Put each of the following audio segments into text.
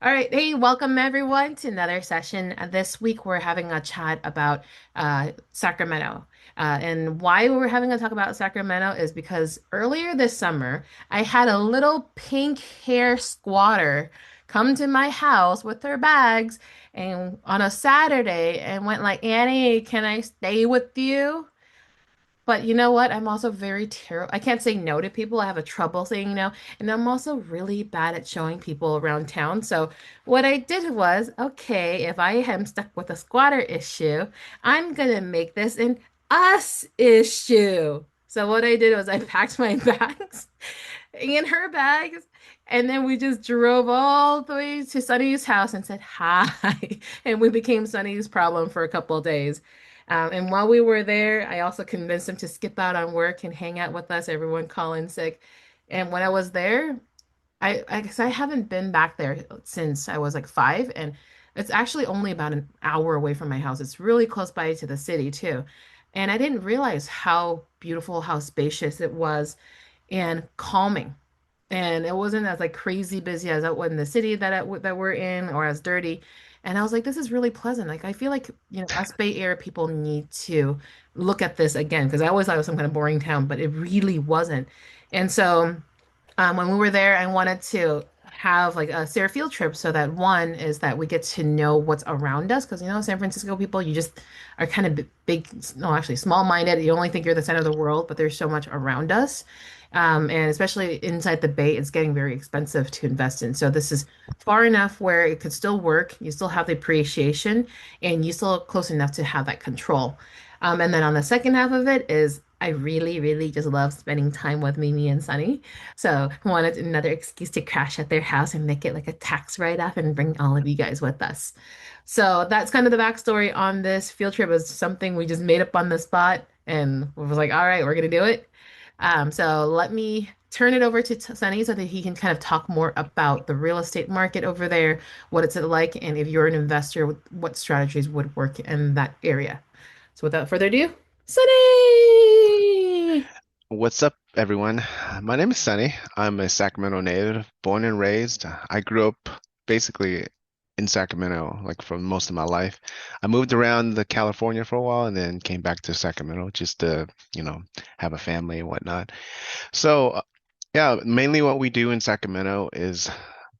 All right. Hey, welcome everyone to another session. This week we're having a chat about Sacramento. And why we're having a talk about Sacramento is because earlier this summer, I had a little pink hair squatter come to my house with her bags and on a Saturday and went like, Annie, can I stay with you? But you know what? I'm also very terrible. I can't say no to people. I have a trouble saying no. And I'm also really bad at showing people around town. So what I did was, okay, if I am stuck with a squatter issue, I'm gonna make this an us issue. So what I did was I packed my bags in her bags, and then we just drove all the way to Sunny's house and said hi. And we became Sunny's problem for a couple of days. And while we were there, I also convinced him to skip out on work and hang out with us, everyone calling sick. And when I was there, I guess I haven't been back there since I was like 5, and it's actually only about an hour away from my house. It's really close by to the city too. And I didn't realize how beautiful, how spacious it was and calming. And it wasn't as like crazy busy as out in the city that we're in or as dirty. And I was like, this is really pleasant. Like I feel like, us Bay Area people need to look at this again because I always thought it was some kind of boring town, but it really wasn't. And so when we were there, I wanted to have like a SARE field trip so that one is that we get to know what's around us because San Francisco people, you just are kind of big, no, actually small-minded. You only think you're the center of the world, but there's so much around us. And especially inside the Bay, it's getting very expensive to invest in. So this is far enough where it could still work. You still have the appreciation, and you still close enough to have that control. And then on the second half of it is I really, really just love spending time with Mimi and Sunny. So I wanted another excuse to crash at their house and make it like a tax write-off and bring all of you guys with us. So that's kind of the backstory on this field trip. It was something we just made up on the spot and was like, all right, we're gonna do it. So let me turn it over to Sunny so that he can kind of talk more about the real estate market over there, what it's like, and if you're an investor, what strategies would work in that area. So without further ado, Sunny! What's up, everyone? My name is Sunny. I'm a Sacramento native, born and raised. I grew up basically in Sacramento, like for most of my life. I moved around the California for a while and then came back to Sacramento just to, you know, have a family and whatnot. So, yeah, mainly what we do in Sacramento is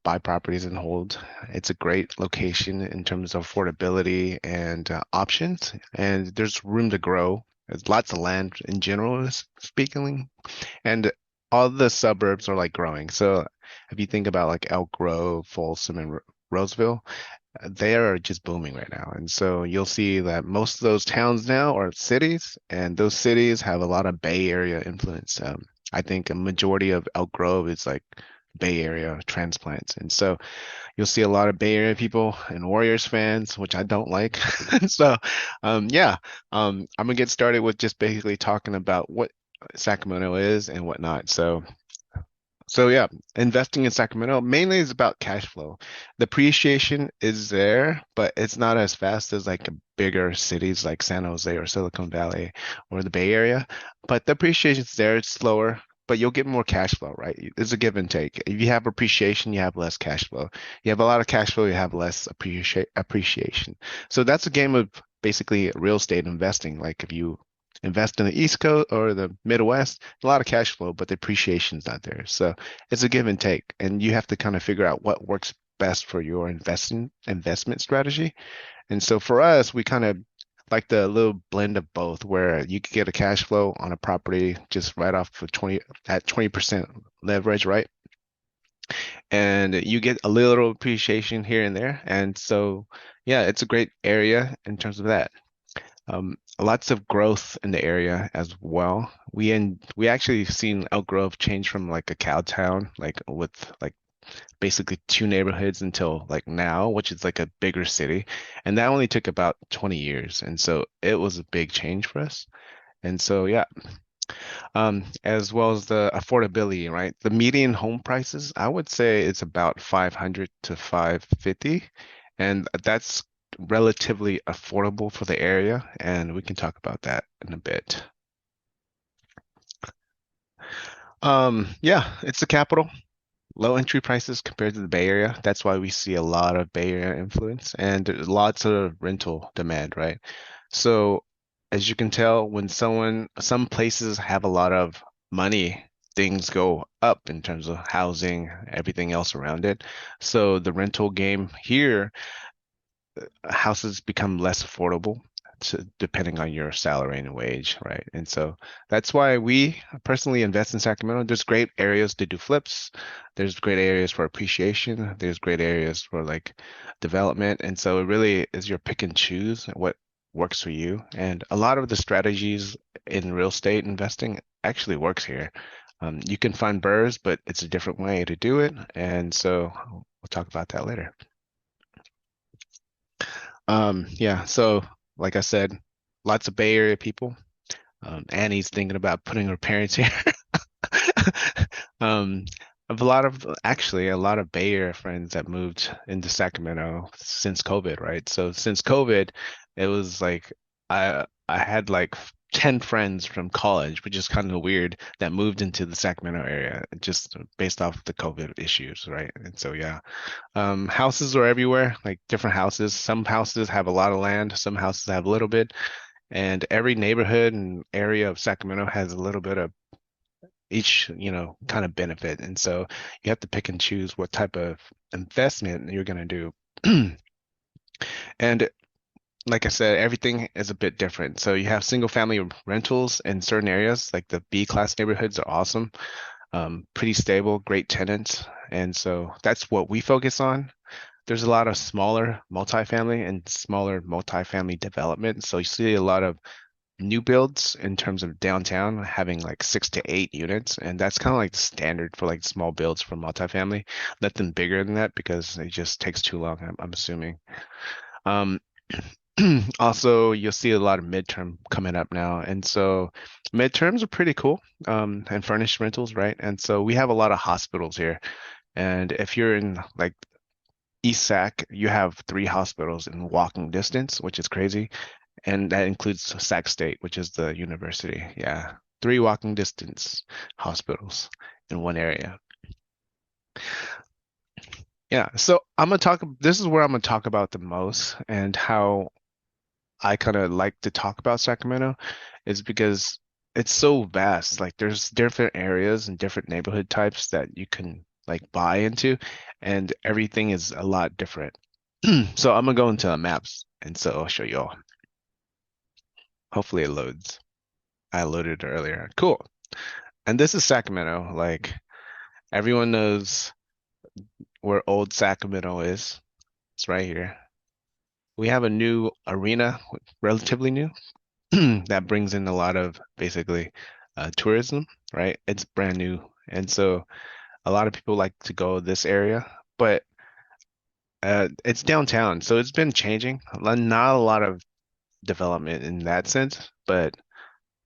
buy properties and hold. It's a great location in terms of affordability and options, and there's room to grow. There's lots of land in general, speaking, and all the suburbs are like growing. So if you think about like Elk Grove, Folsom, and Roseville, they are just booming right now. And so you'll see that most of those towns now are cities, and those cities have a lot of Bay Area influence. I think a majority of Elk Grove is like Bay Area transplants. And so you'll see a lot of Bay Area people and Warriors fans, which I don't like. So, yeah, I'm gonna get started with just basically talking about what Sacramento is and whatnot. So yeah, investing in Sacramento mainly is about cash flow. The appreciation is there, but it's not as fast as like bigger cities like San Jose or Silicon Valley or the Bay Area. But the appreciation's there, it's slower, but you'll get more cash flow, right? It's a give and take. If you have appreciation, you have less cash flow. You have a lot of cash flow, you have less appreciation. So that's a game of basically real estate investing. Like if you invest in the East Coast or the Midwest, a lot of cash flow, but the appreciation's not there. So it's a give and take, and you have to kind of figure out what works best for your investment strategy. And so for us, we kind of like the little blend of both, where you could get a cash flow on a property just right off of 20% leverage, right? And you get a little appreciation here and there. And so, yeah, it's a great area in terms of that. Lots of growth in the area as well. We actually seen Elk Grove change from like a cow town, like with like basically two neighborhoods until like now, which is like a bigger city. And that only took about 20 years. And so it was a big change for us. And so yeah, as well as the affordability, right? The median home prices, I would say it's about 500 to 550, and that's relatively affordable for the area, and we can talk about that in a bit. Yeah, it's the capital. low entry prices compared to the Bay Area. That's why we see a lot of Bay Area influence and there's lots of rental demand, right? So as you can tell, when some places have a lot of money, things go up in terms of housing, everything else around it. So the rental game here houses become less affordable depending on your salary and wage, right? And so that's why we personally invest in Sacramento. There's great areas to do flips. There's great areas for appreciation. There's great areas for like development. And so it really is your pick and choose what works for you. And a lot of the strategies in real estate investing actually works here. You can find burrs, but it's a different way to do it. And so we'll talk about that later. Yeah, so like I said, lots of Bay Area people. Annie's thinking about putting her parents here. Um, of a lot of actually a lot of Bay Area friends that moved into Sacramento since COVID, right? So since COVID, it was like I had like 10 friends from college, which is kind of weird, that moved into the Sacramento area just based off the COVID issues, right? And so yeah. Houses are everywhere, like different houses. Some houses have a lot of land, some houses have a little bit, and every neighborhood and area of Sacramento has a little bit of each, kind of benefit. And so you have to pick and choose what type of investment you're going to do. And like I said, everything is a bit different. So you have single family rentals in certain areas, like the B class neighborhoods are awesome, pretty stable, great tenants. And so that's what we focus on. There's a lot of smaller multifamily and smaller multifamily development. So you see a lot of new builds in terms of downtown having like 6 to 8 units. And that's kind of like the standard for like small builds for multifamily. Nothing bigger than that because it just takes too long, I'm assuming. Um, also, you'll see a lot of midterm coming up now. And so midterms are pretty cool, and furnished rentals, right? And so we have a lot of hospitals here. And if you're in like East Sac, you have 3 hospitals in walking distance, which is crazy. And that includes Sac State, which is the university. Yeah. 3 walking distance hospitals in one area. Yeah. So this is where I'm gonna talk about the most and how I kind of like to talk about Sacramento is because it's so vast. Like there's different areas and different neighborhood types that you can like buy into, and everything is a lot different. So I'm gonna go into the maps, and so I'll show you all. Hopefully it loads. I loaded it earlier. Cool. And this is Sacramento. Like everyone knows where old Sacramento is. It's right here. We have a new arena, relatively new, that brings in a lot of basically tourism, right? It's brand new. And so a lot of people like to go this area, but it's downtown. So it's been changing. Not a lot of development in that sense, but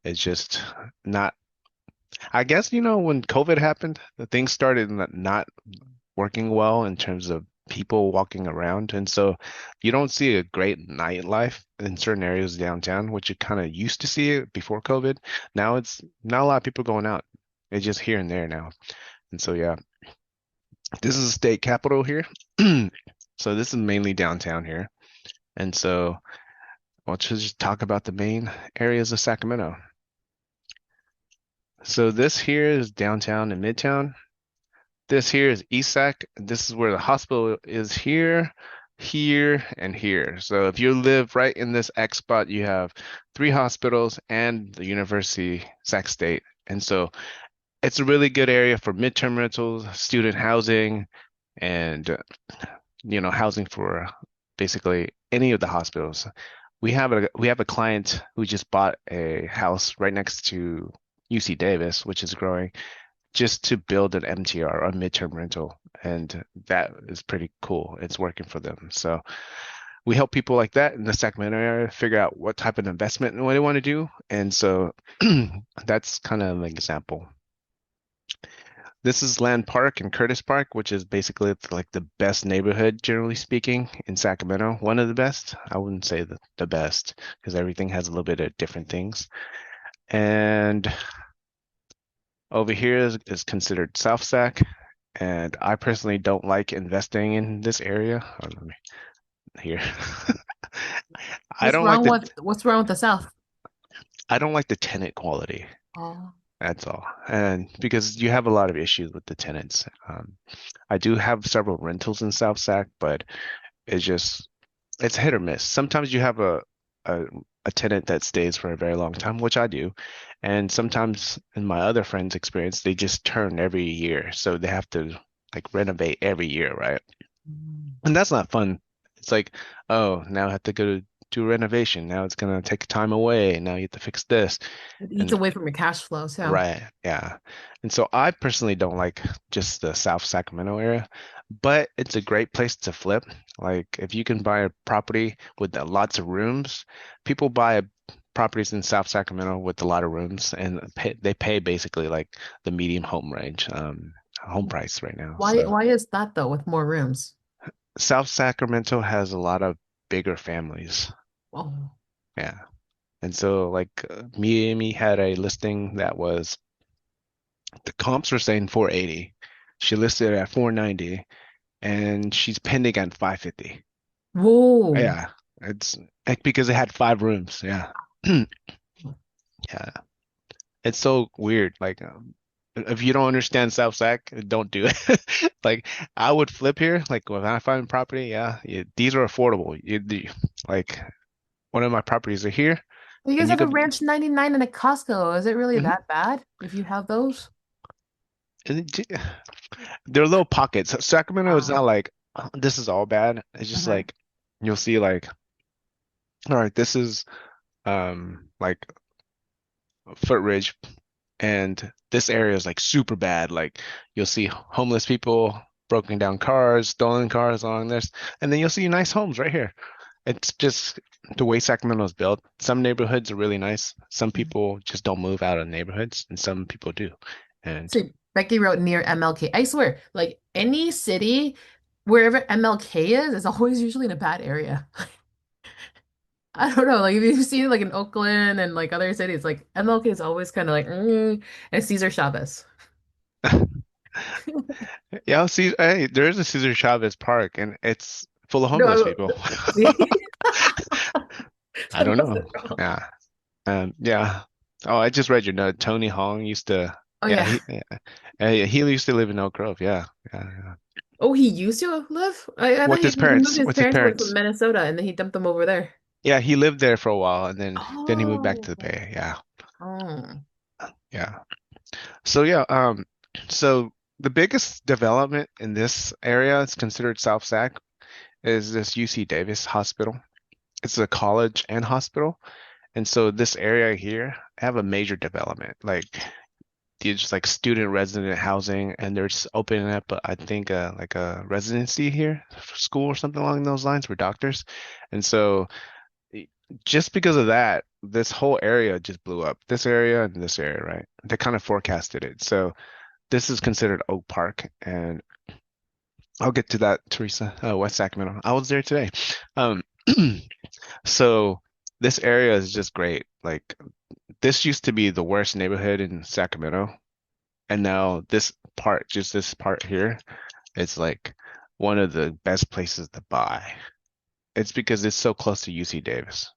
it's just not. I guess, when COVID happened, the things started not working well in terms of people walking around. And so you don't see a great nightlife in certain areas downtown, which you kind of used to see it before COVID. Now it's not a lot of people going out. It's just here and there now. And so, yeah, this is the state capital here. So this is mainly downtown here. And so let's just talk about the main areas of Sacramento. So this here is downtown and midtown. This here is ESAC. This is where the hospital is here, here, and here. So if you live right in this X spot, you have 3 hospitals and the University, Sac State. And so it's a really good area for midterm rentals, student housing, and housing for basically any of the hospitals. We have a client who just bought a house right next to UC Davis, which is growing just to build an MTR, a midterm rental. And that is pretty cool. It's working for them. So we help people like that in the Sacramento area figure out what type of investment and what they want to do. And so that's kind of an example. This is Land Park and Curtis Park, which is basically like the best neighborhood, generally speaking, in Sacramento. One of the best. I wouldn't say the best because everything has a little bit of different things. And over here is considered South Sac, and I personally don't like investing in this area. Let me here. I don't like What's wrong with the South? I don't like the tenant quality. Oh. That's all. And because you have a lot of issues with the tenants. I do have several rentals in South Sac, but it's just it's hit or miss. Sometimes you have a a tenant that stays for a very long time, which I do. And sometimes in my other friends' experience, they just turn every year. So they have to like renovate every year, right? Mm. And that's not fun. It's like, oh, now I have to go to do renovation. Now it's gonna take time away. Now you have to fix this. It eats And away from your cash flow. So, right, yeah. And so I personally don't like just the South Sacramento area, but it's a great place to flip. Like if you can buy a property with lots of rooms, people buy properties in South Sacramento with a lot of rooms and they pay basically like the medium home range, home price right now. So why is that though with more rooms? South Sacramento has a lot of bigger families. Oh. Yeah. And so like Miami had a listing that was the comps were saying 480. She listed it at 490 and she's pending at 550. Whoa. Yeah. It's like because it had 5 rooms. Yeah. Yeah. It's so weird. Like if you don't understand South Sac, don't do it. Like I would flip here. Like when I find property, yeah, these are affordable. Like one of my properties are here, You guys and you have a could. Ranch 99 and a Costco. Is it really Mhm. that bad if you have those? And they're little pockets. Sacramento is not Um, like this is all bad. It's just mhm. like you'll see like, all right, this is like Footridge, and this area is like super bad. Like you'll see homeless people, broken down cars, stolen cars along this, and then you'll see nice homes right here. It's just the way Sacramento is built. Some neighborhoods are really nice. Some people just don't move out of neighborhoods, and some people do. And See, Becky wrote near MLK. I swear, like any city, wherever MLK is always usually in a bad area. I don't know, like if you've seen like in Oakland and like other cities, like MLK is always kind of like, and Cesar Chavez. yeah, see, hey, there is a Cesar Chavez Park, and it's full of homeless No, people. see, I that don't must know. have wrong. Yeah. Yeah. Oh, I just read your note. Tony Hong used to, Oh yeah, yeah. he used to live in Oak Grove. Yeah. Yeah. Yeah. Oh, he used to live? I thought With his he moved parents, his with his parents like from parents. Minnesota and then he dumped them over there. Yeah, he lived there for a while and then he moved back to the Oh. Bay. Yeah. Oh. Yeah. So yeah, so the biggest development in this area, it's considered South Sac, is this UC Davis Hospital. It's a college and hospital. And so this area here have a major development. Like there's like student resident housing and they're just opening up I think like a residency here for school or something along those lines for doctors. And so e- just because of that, this whole area just blew up. This area and this area, right? They kind of forecasted it. So this is considered Oak Park, and I'll get to that, Teresa. West Sacramento. I was there today. Um, so this area is just great. Like this used to be the worst neighborhood in Sacramento, and now this part, just this part here, it's like one of the best places to buy. It's because it's so close to UC Davis.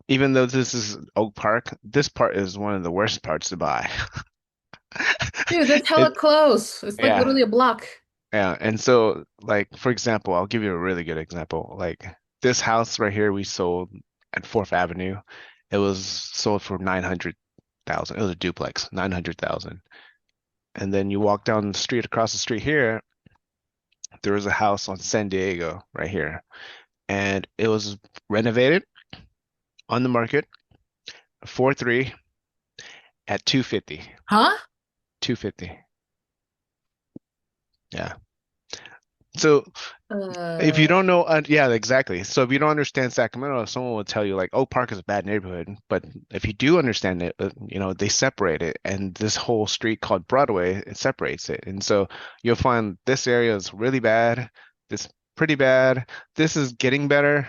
Even though this is Oak Park, this part is one of the worst parts to buy. Dude, that's hella It, close. It's like yeah, literally a block. yeah. And so, like, for example, I'll give you a really good example. Like, this house right here we sold at Fourth Avenue. It was sold for 900,000. It was a duplex, 900,000. And then you walk down the street across the street here, there was a house on San Diego right here. And it was renovated on the market, 4.3 at 250. Huh? 250. Yeah. So if you Uh, don't know, yeah, exactly. So if you don't understand Sacramento, someone will tell you like, "Oh, Park is a bad neighborhood." But if you do understand it, they separate it, and this whole street called Broadway, it separates it. And so you'll find this area is really bad, this pretty bad, this is getting better,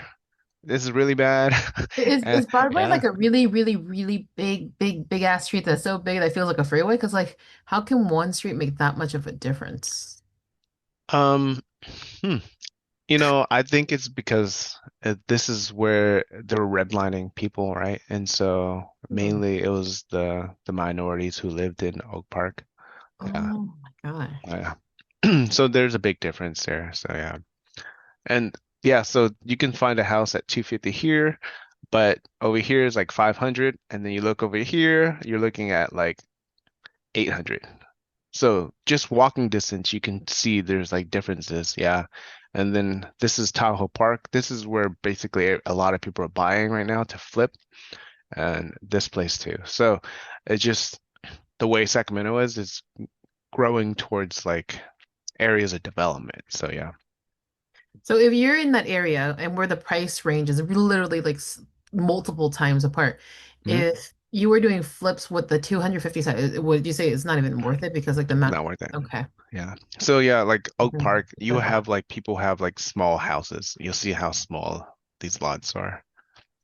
this is really bad. Is Broadway Yeah. like a really, really, really big ass street that's so big that feels like a freeway? Because like, how can one street make that much of a difference? Um, hmm. I think it's because this is where they're redlining people, right? And so Hmm. mainly it was the minorities who lived in Oak Park. Yeah. Oh my gosh. Yeah. So there's a big difference there. So yeah. And yeah, so you can find a house at 250 here, but over here is like 500, and then you look over here, you're looking at like 800. So just walking distance, you can see there's like differences. Yeah. And then this is Tahoe Park. This is where basically a lot of people are buying right now to flip, and this place too. So it's just the way Sacramento is, it's growing towards like areas of development. So yeah. So if you're in that area and where the price range is literally like multiple times apart, Mhm. if you were doing flips with the 250 side, would you say it's not even worth it because like the amount? Not worth it. Okay. Yeah. So yeah, like Oak Mhm. Park, you have like people have like small houses. You'll see how small these lots are.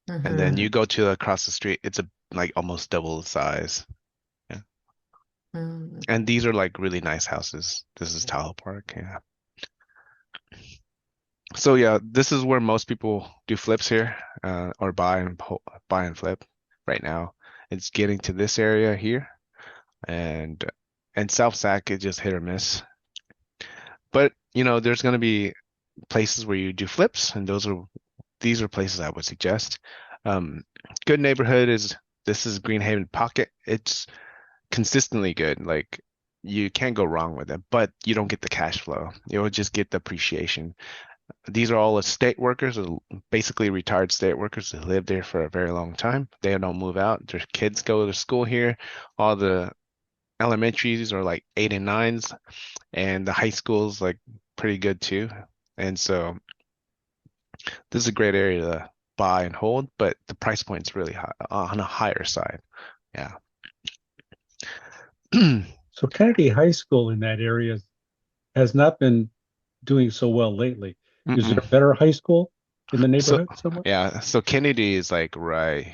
And then Mm-hmm. you go to across the street, it's a like almost double the size. Yeah. And these are like really nice houses. This is Tahoe Park. Yeah. So yeah, this is where most people do flips here, or buy and flip right now. It's getting to this area here, and South Sac is just hit or miss. But there's going to be places where you do flips, and these are places I would suggest. Um, Good neighborhood is this is Greenhaven Pocket. It's consistently good. Like you can't go wrong with it, but you don't get the cash flow. You'll just get the appreciation. These are all estate workers, or basically retired state workers who live there for a very long time. They don't move out. Their kids go to school here. All the elementaries are like eight and nines, and the high school's like pretty good too. And so this is a great area to buy and hold, but the price point is really high, on a higher side. Yeah. So Kennedy High School in that area has not been doing so well lately. Is there Mm-mm. a better high school in the So neighborhood somewhere? yeah, so Kennedy is like right,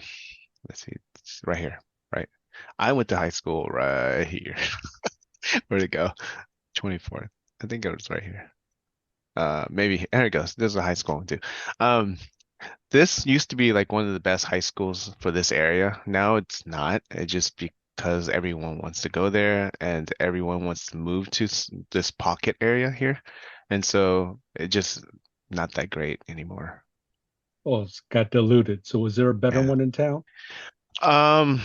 let's see, it's right here, right? I went to high school right here. Where'd it go? 24th. I think it was right here. Maybe there it goes. There's a high school one too. Um, this used to be like one of the best high schools for this area. Now it's not. It's just because everyone wants to go there and everyone wants to move to this pocket area here. And so it just not that great anymore. Oh, it's got diluted. So is there a better Yeah. one in town? Um,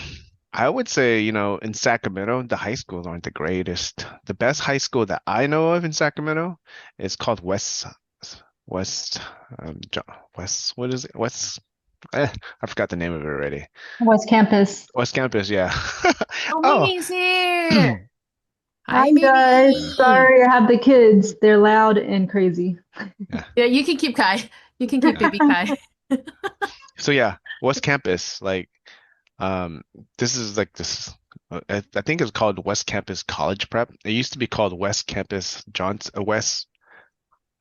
I would say, in Sacramento, the high schools aren't the greatest. The best high school that I know of in Sacramento is called West, West, what is it? I forgot the name of it already. West Campus. West Campus, yeah. Oh, Oh, Mimi's here. Hi Hi, guys. Mimi. Sorry I have the kids. They're loud and crazy. yeah, Yeah, you can keep Kai. You can keep yeah. baby Kai. So yeah, West Campus, like, um, this is like this. I think it's called West Campus College Prep. It used to be called West Campus West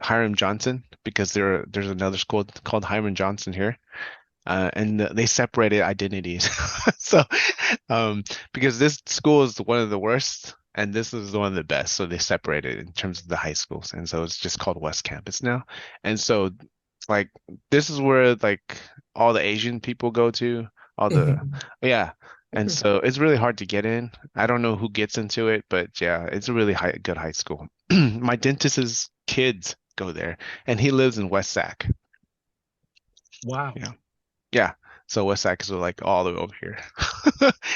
Hiram Johnson because there's another school called Hiram Johnson here. And they separated identities. So, because this school is one of the worst and this is one of the best, so they separated in terms of the high schools, and so it's just called West Campus now. And so, like, this is where like all the Asian people go to, all the yeah. And so it's really hard to get in. I don't know who gets into it, but yeah, it's a really good high school. My dentist's kids go there, and he lives in West Sac. Wow. Yeah. Yeah. So West Sac is like all the way over here.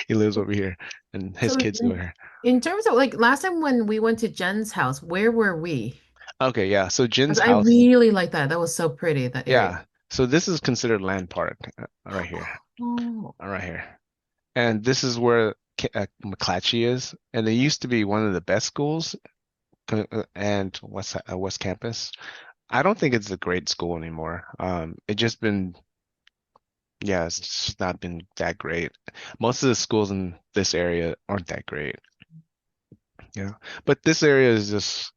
He lives over here and his So kids go here. in terms of like last time when we went to Jen's house, where were we? Okay, yeah. So Jin's 'Cause I house, really like that. That was so pretty, that area. yeah. So this is considered Land Park, right here. Oh. Right here. And this is where McClatchy is. And it used to be one of the best schools, and West Campus. I don't think it's a great school anymore. It just been Yeah, it's just not been that great. Most of the schools in this area aren't that great. Yeah. But this area is just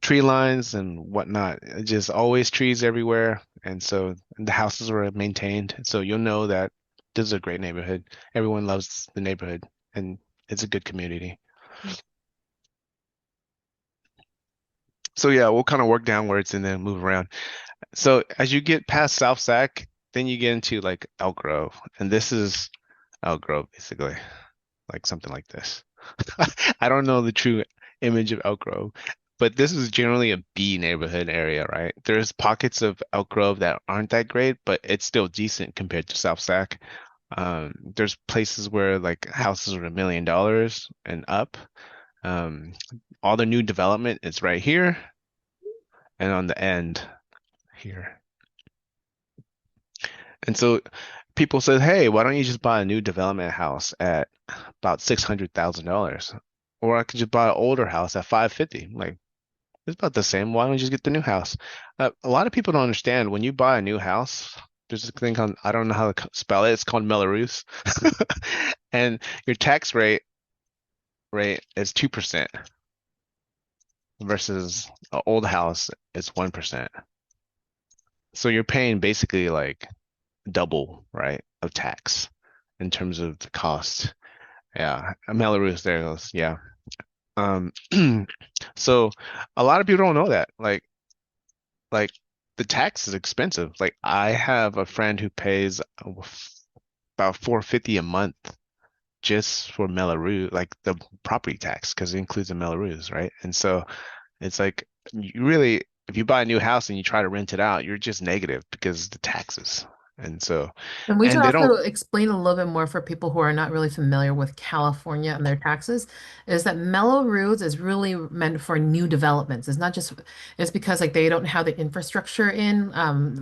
tree lines and whatnot. Just always trees everywhere. And so and the houses are maintained. So you'll know that this is a great neighborhood. Everyone loves the neighborhood, and it's a good community. So yeah, we'll kind of work downwards and then move around. So as you get past South Sac, then you get into like Elk Grove, and this is Elk Grove basically, like something like this. I don't know the true image of Elk Grove, but this is generally a B neighborhood area, right? There's pockets of Elk Grove that aren't that great, but it's still decent compared to South Sac. There's places where like houses are $1 million and up. Um, all the new development is right here and on the end here. And so people said, hey, why don't you just buy a new development house at about $600,000? Or I could just buy an older house at 550. Like, it's about the same. Why don't you just get the new house? A lot of people don't understand when you buy a new house, there's a thing called, I don't know how to spell it. It's called Melrose. And your tax rate is 2% versus an old house is 1%. So you're paying basically like double, right, of tax in terms of the cost. Yeah, Melrose, there it goes. Yeah. Um, so a lot of people don't know that. Like the tax is expensive. Like I have a friend who pays about 450 a month just for Melrose, like the property tax, because it includes the Melrose, right? And so it's like you really, if you buy a new house and you try to rent it out, you're just negative because the taxes. And so, And we should and they don't. also explain a little bit more for people who are not really familiar with California and their taxes, is that Melrose is really meant for new developments. It's not just, it's because like they don't have the infrastructure in,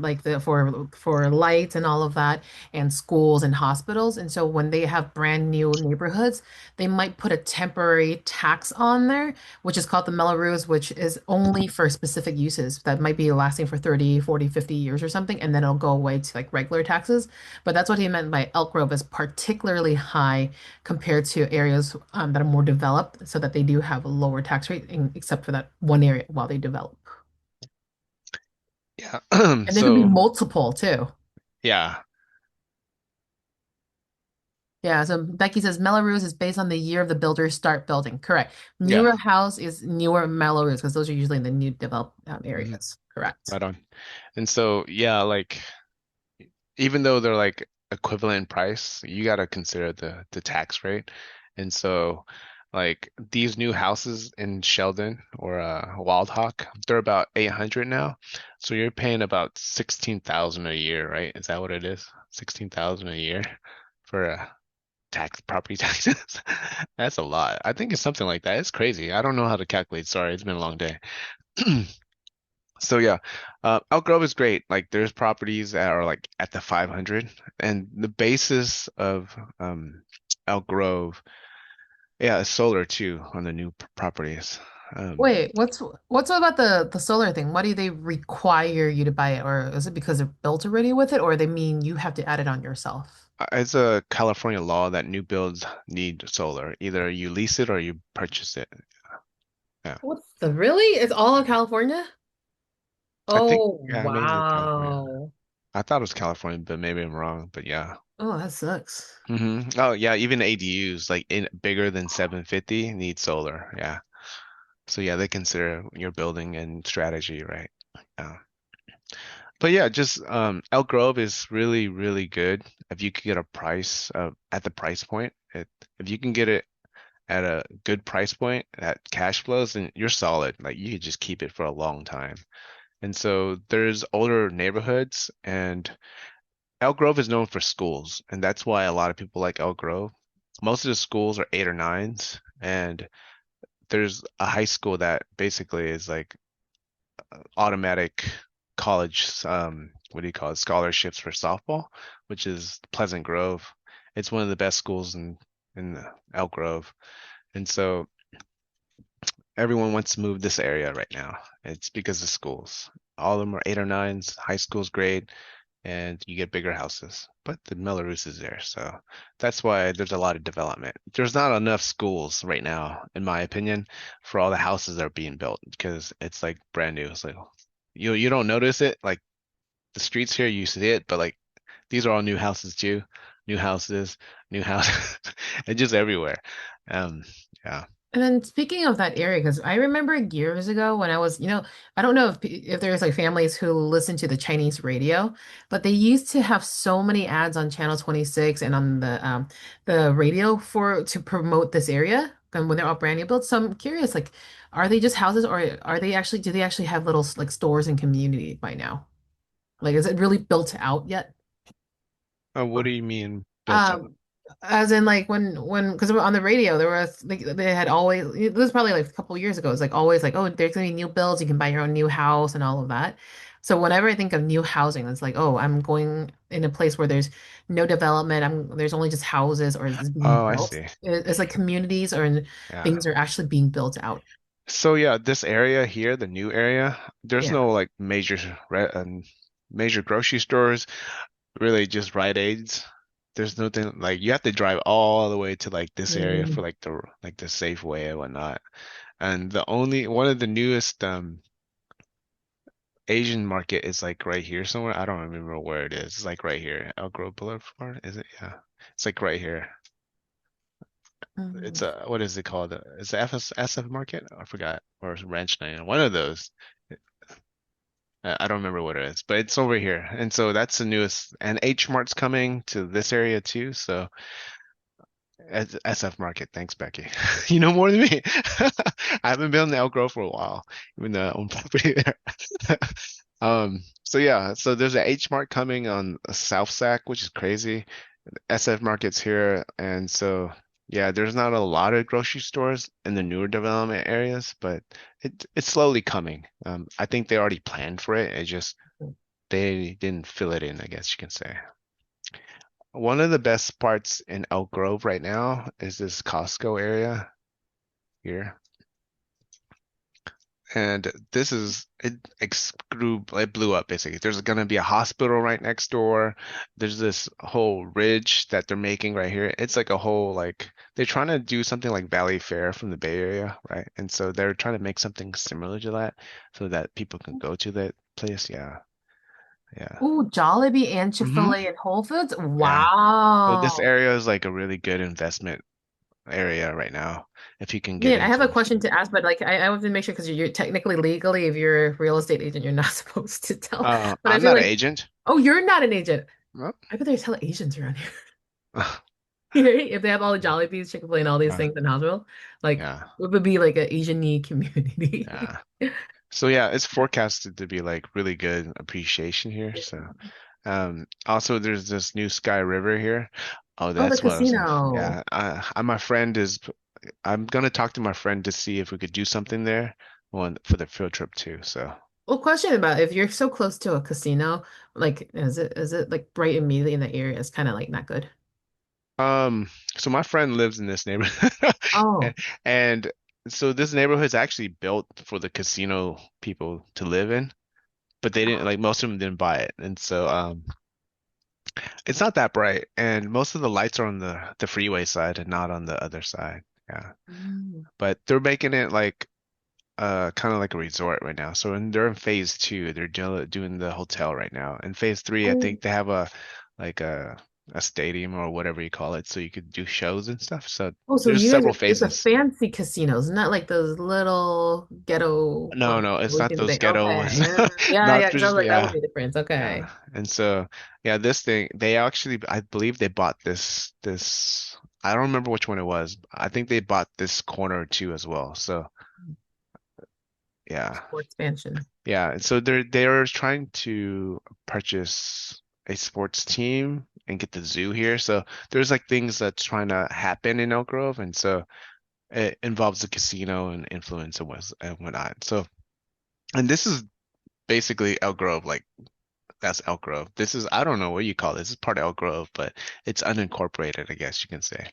like the for lights and all of that, and schools and hospitals. And so when they have brand new neighborhoods, they might put a temporary tax on there, which is called the Melrose, which is only for specific uses that might be lasting for 30, 40, 50 years or something, and then it'll go away to like regular taxes. But that's what he meant by Elk Grove is particularly high compared to areas that are more developed, so that they do have a lower tax rate, except for that one area while they develop. Yeah. And there could be So multiple too. yeah, Yeah, so Becky says Melrose is based on the year of the builder's start building. Correct. yeah. Newer house is newer Melrose because those are usually in the new developed Mhm. areas. Correct. Right on. And so yeah, like even though they're like equivalent in price, you got to consider the tax rate. And so like these new houses in Sheldon or Wild Hawk, they're about 800 now. So you're paying about 16,000 a year, right? Is that what it is? 16,000 a year for property taxes. That's a lot. I think it's something like that. It's crazy. I don't know how to calculate. Sorry, it's been a long day. So yeah, Elk Grove is great. Like there's properties that are like at the 500, and the basis of Elk Grove, yeah, is solar too on the new properties. Um, Wait, what's about the solar thing? Why do they require you to buy it? Or is it because they're built already with it, or they mean you have to add it on yourself? it's a California law that new builds need solar. Either you lease it or you purchase it. Yeah, What the really? It's all in California? I think Oh, yeah, maybe California. wow. I thought it was California, but maybe I'm wrong. But yeah. Oh, that sucks. Oh yeah, even ADUs like in bigger than 750 need solar. Yeah. So yeah, they consider your building and strategy, right? Yeah. But yeah, just Elk Grove is really, really good if you could get a price at the price point. If you can get it at a good price point that cash flows, then you're solid. Like you could just keep it for a long time. And so there's older neighborhoods, and Elk Grove is known for schools, and that's why a lot of people like Elk Grove. Most of the schools are eight or nines, and there's a high school that basically is like automatic college, what do you call it, scholarships for softball, which is Pleasant Grove. It's one of the best schools in Elk Grove, and so everyone wants to move this area right now. It's because of schools. All of them are eight or nines. High school's great, and you get bigger houses. But the Melrose is there, so that's why there's a lot of development. There's not enough schools right now, in my opinion, for all the houses that are being built because it's like brand new. So you don't notice it like the streets here, you see it, but like these are all new houses too. New houses, new house, and just everywhere. Um, yeah. And then speaking of that area, because I remember years ago when I was, I don't know if there's like families who listen to the Chinese radio, but they used to have so many ads on Channel 26 and on the radio for to promote this area and when they're all brand new builds. So I'm curious, like, are they just houses or are they actually do they actually have little like stores and community by now? Like, is it really built out yet? What do you mean built up? Um, as in like when because on the radio there was like they had always this was probably like a couple years ago. It's like always like, oh, there's gonna be new builds, you can buy your own new house and all of that. So whenever I think of new housing, it's like, oh, I'm going in a place where there's no development. There's only just houses or it's being Oh, I built. see. It's like communities or Yeah. things are actually being built out. So yeah, this area here, the new area, there's Yeah. no like major grocery stores, really just Rite Aids. There's nothing like you have to drive all the way to like this area for Mm. like the Safeway and whatnot. And the only one of the newest Asian market is like right here somewhere. I don't remember where it is. It's like right here. Elk Grove Boulevard, is it? Yeah. It's like right here. It's Mm. a what is it called? Is it SF Market? I forgot. Or Ranch 9. One of those. I don't remember what it is, but it's over here. And so that's the newest. And H Mart's coming to this area too. So SF Market. Thanks, Becky. You know more than me. I haven't been in Elk Grove for a while, even though I own property there. So yeah, so there's a H Mart coming on South Sac, which is crazy. SF Market's here, and so yeah, there's not a lot of grocery stores in the newer development areas, but it's slowly coming. I think they already planned for it. It just they didn't fill it in, I guess you can say. One of the best parts in Elk Grove right now is this Costco area here. And this is it blew up basically. There's gonna be a hospital right next door. There's this whole ridge that they're making right here. It's like a whole like they're trying to do something like Valley Fair from the Bay Area, right? And so they're trying to make something similar to that so that people can go to that place. Yeah, yeah. Ooh, Jollibee and Hmm. Chick-fil-A and Whole Foods. Yeah. So this Wow. area is like a really good investment area right now if you can get Man, I have into a it. question to ask, but like I want to make sure because you're technically legally, if you're a real estate agent, you're not supposed to tell. But I I'm feel not an like, agent. oh, you're not an agent. Well, I bet there's hella Asians around here. If they have all the Jollibees, Chick-fil-A, and all these uh, things in Hospital, like yeah, it would be like an Asian-y community. yeah. So yeah, it's forecasted to be like really good appreciation here. So also there's this new Sky River here. Oh, Oh, the that's what I was saying. casino. Yeah, my friend is. I'm gonna talk to my friend to see if we could do something there one for the field trip too. So Well, question about if you're so close to a casino, like is it like right immediately in the area? It's kind of like not good. um, so my friend lives in this neighborhood, and, Oh. and so this neighborhood is actually built for the casino people to live in, but they didn't like most of them didn't buy it, and so it's not that bright, and most of the lights are on the freeway side and not on the other side. Yeah. Mm. But they're making it like kind of like a resort right now. So they're in phase two. They're doing the hotel right now. In phase three, I Oh, think they have a like a stadium or whatever you call it, so you could do shows and stuff. So oh, so there's you guys several it's a phases. fancy casinos, not like those little ghetto No, ones no, that it's we not see in the those Bay. ghetto ones. Okay. Yeah, Not yeah, because I just was like, that would yeah. be the difference. Yeah. Okay. And so, yeah, this thing, they actually, I believe they bought this, I don't remember which one it was. I think they bought this corner too as well. So, yeah. For expansion. Yeah. And so they're trying to purchase a sports team and get the zoo here. So there's like things that's trying to happen in Elk Grove. And so it involves the casino and influence and whatnot. So, and this is basically Elk Grove, like that's Elk Grove. This is, I don't know what you call this. This is part of Elk Grove, but it's unincorporated, I guess you can say.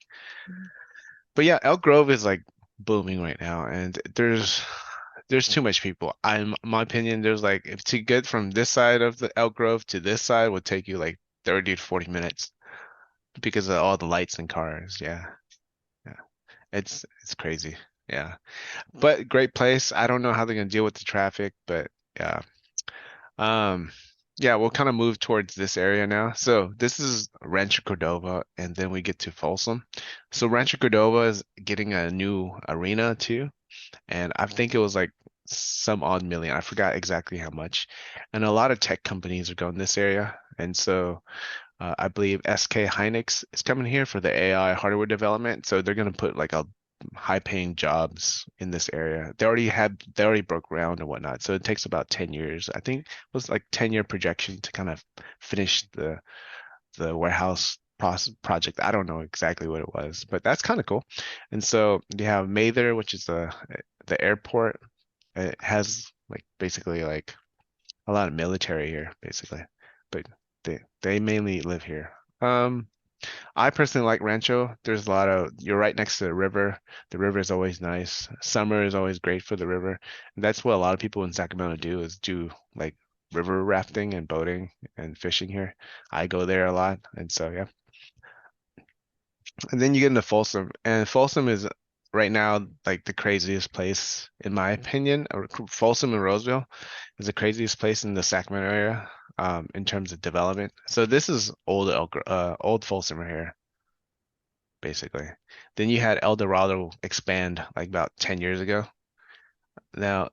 But yeah, Elk Grove is like booming right now, and there's too much people. My opinion, there's like if to get from this side of the Elk Grove to this side would take you like 30 to 40 minutes because of all the lights and cars. Yeah. Yeah. It's crazy. Yeah. But great place. I don't know how they're gonna deal with the traffic, but yeah. Um Yeah, we'll kind of move towards this area now. So this is Rancho Cordova, and then we get to Folsom. So Rancho Cordova is getting a new arena too, and I think it was like some odd million. I forgot exactly how much. And a lot of tech companies are going this area, and so I believe SK Hynix is coming here for the AI hardware development. So they're going to put like a high-paying jobs in this area. They already broke ground and whatnot. So it takes about 10 years. I think it was like 10-year projection to kind of finish the warehouse process project. I don't know exactly what it was, but that's kind of cool. And so you have Mather, which is the airport. It has like basically like a lot of military here, basically, but they mainly live here. I personally like Rancho. There's a lot of, you're right next to the river. The river is always nice. Summer is always great for the river. And that's what a lot of people in Sacramento do is do like river rafting and boating and fishing here. I go there a lot. And so, yeah. And then you get into Folsom, and Folsom is right now like the craziest place in my opinion. Folsom and Roseville is the craziest place in the Sacramento area in terms of development. So this is old Folsom right here, basically. Then you had El Dorado expand like about 10 years ago. Now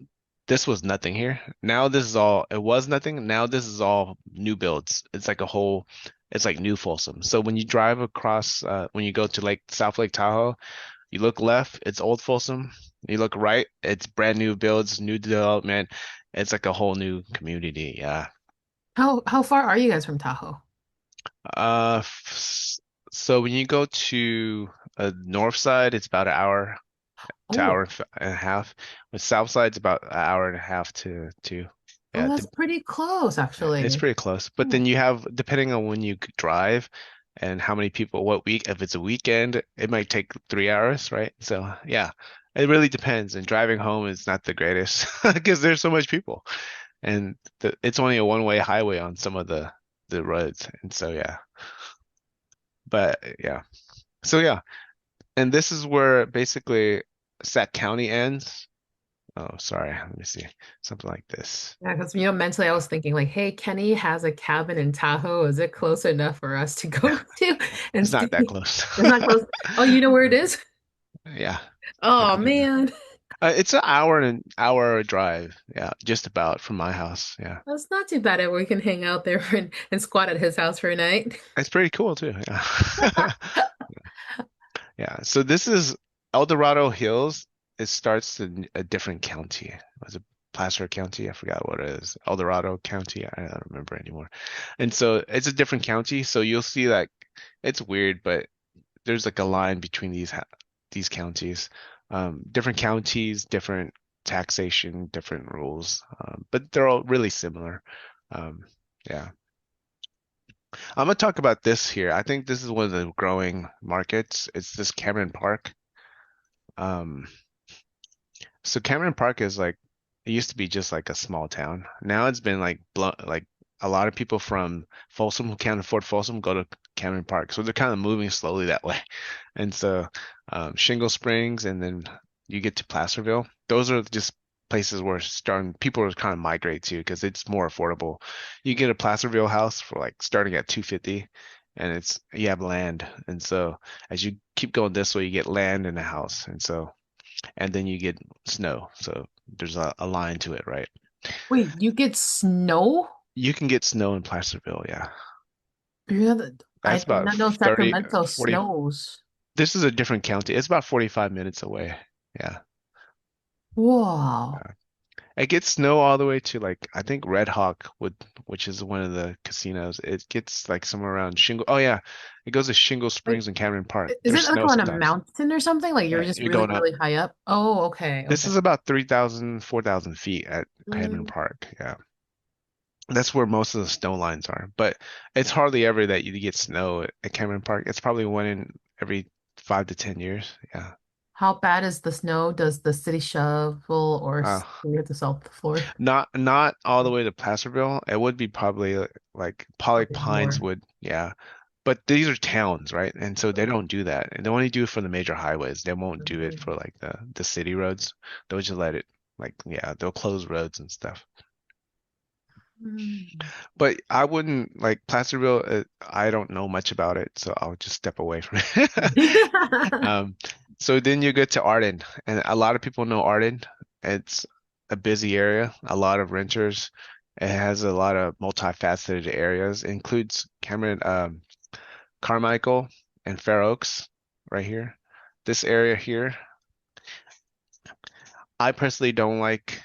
this was nothing here. Now this is all, it was nothing. Now this is all new builds. It's like new Folsom. So when you drive across, when you go to South Lake Tahoe, you look left, it's old Folsom. You look right, it's brand new builds, new development. It's like a whole new community. Yeah. How far are you guys from Tahoe? So when you go to north side, it's about an hour to Oh, and a half. With south side's about an hour and a half to two. oh, Yeah, that's pretty close, it's actually. pretty close. But Hmm. then you have, depending on when you drive and how many people, what week, if it's a weekend, it might take 3 hours, right? So yeah, it really depends. And driving home is not the greatest because there's so much people, and it's only a one-way highway on some of the roads. And so yeah, but yeah, so yeah, and this is where basically Sac County ends. Oh, sorry. Let me see. Something like this. Yeah, because mentally I was thinking like, hey, Kenny has a cabin in Tahoe. Is it close enough for us to go to and It's stay? not that close. It's not close. Oh, you know where it is? Yeah. Oh man, It's an hour and an hour drive. Yeah, just about from my house. Yeah. that's not too bad. We can hang out there and squat at his house for a night. It's pretty cool too. Yeah. Yeah. So this is El Dorado Hills. It starts in a different county. Was it Placer County? I forgot what it is. El Dorado County. I don't remember anymore. And so it's a different county. So you'll see like it's weird, but there's like a line between these counties. Different counties, different taxation, different rules, but they're all really similar. Um, yeah. I'm gonna talk about this here. I think this is one of the growing markets. It's this Cameron Park. Um, so Cameron Park is like it used to be just like a small town. Now it's been like like a lot of people from Folsom who can't afford Folsom go to Cameron Park. So they're kind of moving slowly that way. And so Shingle Springs and then you get to Placerville. Those are just places where starting people are kind of migrate to because it's more affordable. You get a Placerville house for like starting at 250 and it's you have land. And so as you keep going this way, you get land and a house. And so and then you get snow. So there's a line to it, right? Wait, you get snow? You can get snow in Placerville, yeah. Yeah, I That's did about not know 30, Sacramento 40. snows. This is a different county. It's about 45 minutes away. Yeah. Wow. Yeah. It gets snow all the way to like I think Red Hawk would which is one of the casinos. It gets like somewhere around Shingle. Oh yeah. It goes to Shingle Like, Springs and Cameron Park. is There's it like snow on a sometimes. mountain or something? Like you're Yeah, just you're really, going up. really high up? Oh, okay, This okay. is about 3,000, 4,000 feet at Cameron Mm. Park. Yeah. That's where most of the snow lines are. But it's hardly ever that you get snow at Cameron Park. It's probably one in every 5 to 10 years. Yeah. How bad is the snow? Does the city shovel or Uh, do we have to salt the floor? not all the way to Placerville. It would be probably like Polly Okay, Pines more. would, yeah. But these are towns, right? And so they don't do that. And they only do it for the major highways. They won't do it for like the city roads. They'll just let it like yeah, they'll close roads and stuff. Mm. But I wouldn't like Placerville. I don't know much about it, so I'll just step away from it. Um, so then you get to Arden, and a lot of people know Arden. It's a busy area, a lot of renters. It has a lot of multifaceted areas. It includes Carmichael and Fair Oaks right here. This area here, I personally don't like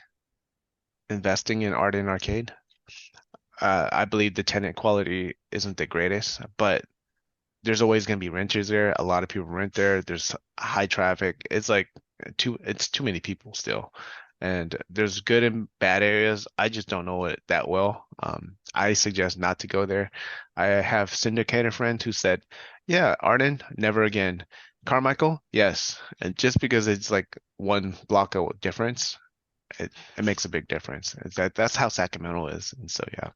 investing in Arden Arcade. I believe the tenant quality isn't the greatest, but there's always going to be renters there. A lot of people rent there. There's high traffic. It's like it's too many people still. And there's good and bad areas. I just don't know it that well. I suggest not to go there. I have syndicated friend who said, yeah, Arden, never again. Carmichael, yes. And just because it's like one block of difference, it makes a big difference. That's how Sacramento is. And so yeah.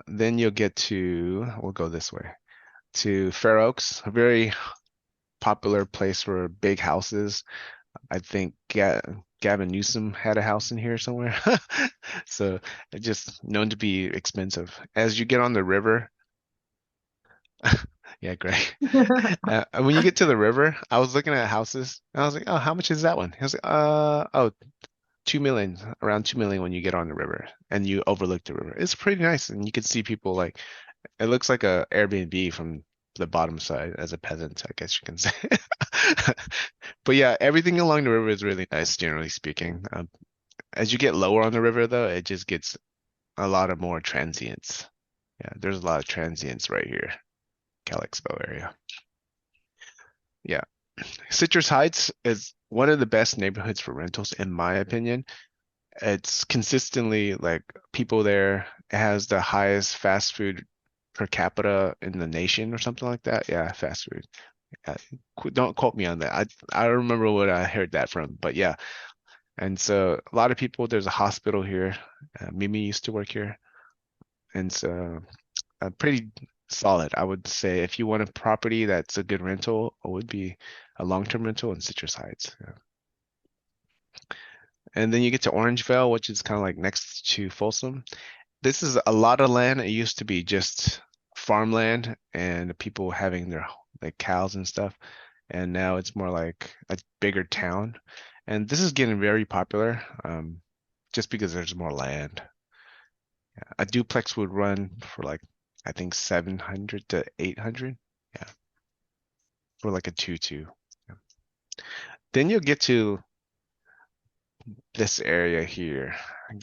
Then you'll get to, we'll go this way, to Fair Oaks, a very popular place for big houses. I think Gavin Newsom had a house in here somewhere. So it's just known to be expensive. As you get on the river, yeah, great. When you get to the river, I was looking at houses and I was like, oh, how much is that one? He was like, oh, 2 million, around 2 million when you get on the river and you overlook the river. It's pretty nice. And you can see people like, it looks like a Airbnb from the bottom side as a peasant, I guess you can say. But yeah, everything along the river is really nice, generally speaking. As you get lower on the river, though, it just gets a lot of more transients. Yeah, there's a lot of transients right here, Calixville area. Yeah, Citrus Heights is one of the best neighborhoods for rentals, in my opinion. It's consistently like people there. It has the highest fast food per capita in the nation or something like that. Yeah, fast food. Uh, don't quote me on that. I don't remember what I heard that from, but yeah. And so a lot of people, there's a hospital here. Mimi used to work here, and so pretty solid. I would say if you want a property that's a good rental, it would be a long-term rental in Citrus Heights. Yeah. And then you get to Orangevale, which is kind of like next to Folsom. This is a lot of land. It used to be just farmland and people having their like cows and stuff. And now it's more like a bigger town. And this is getting very popular just because there's more land. A duplex would run for like, I think 700 to 800. Yeah, for like a 2-2. Yeah. Then you'll get to this area here,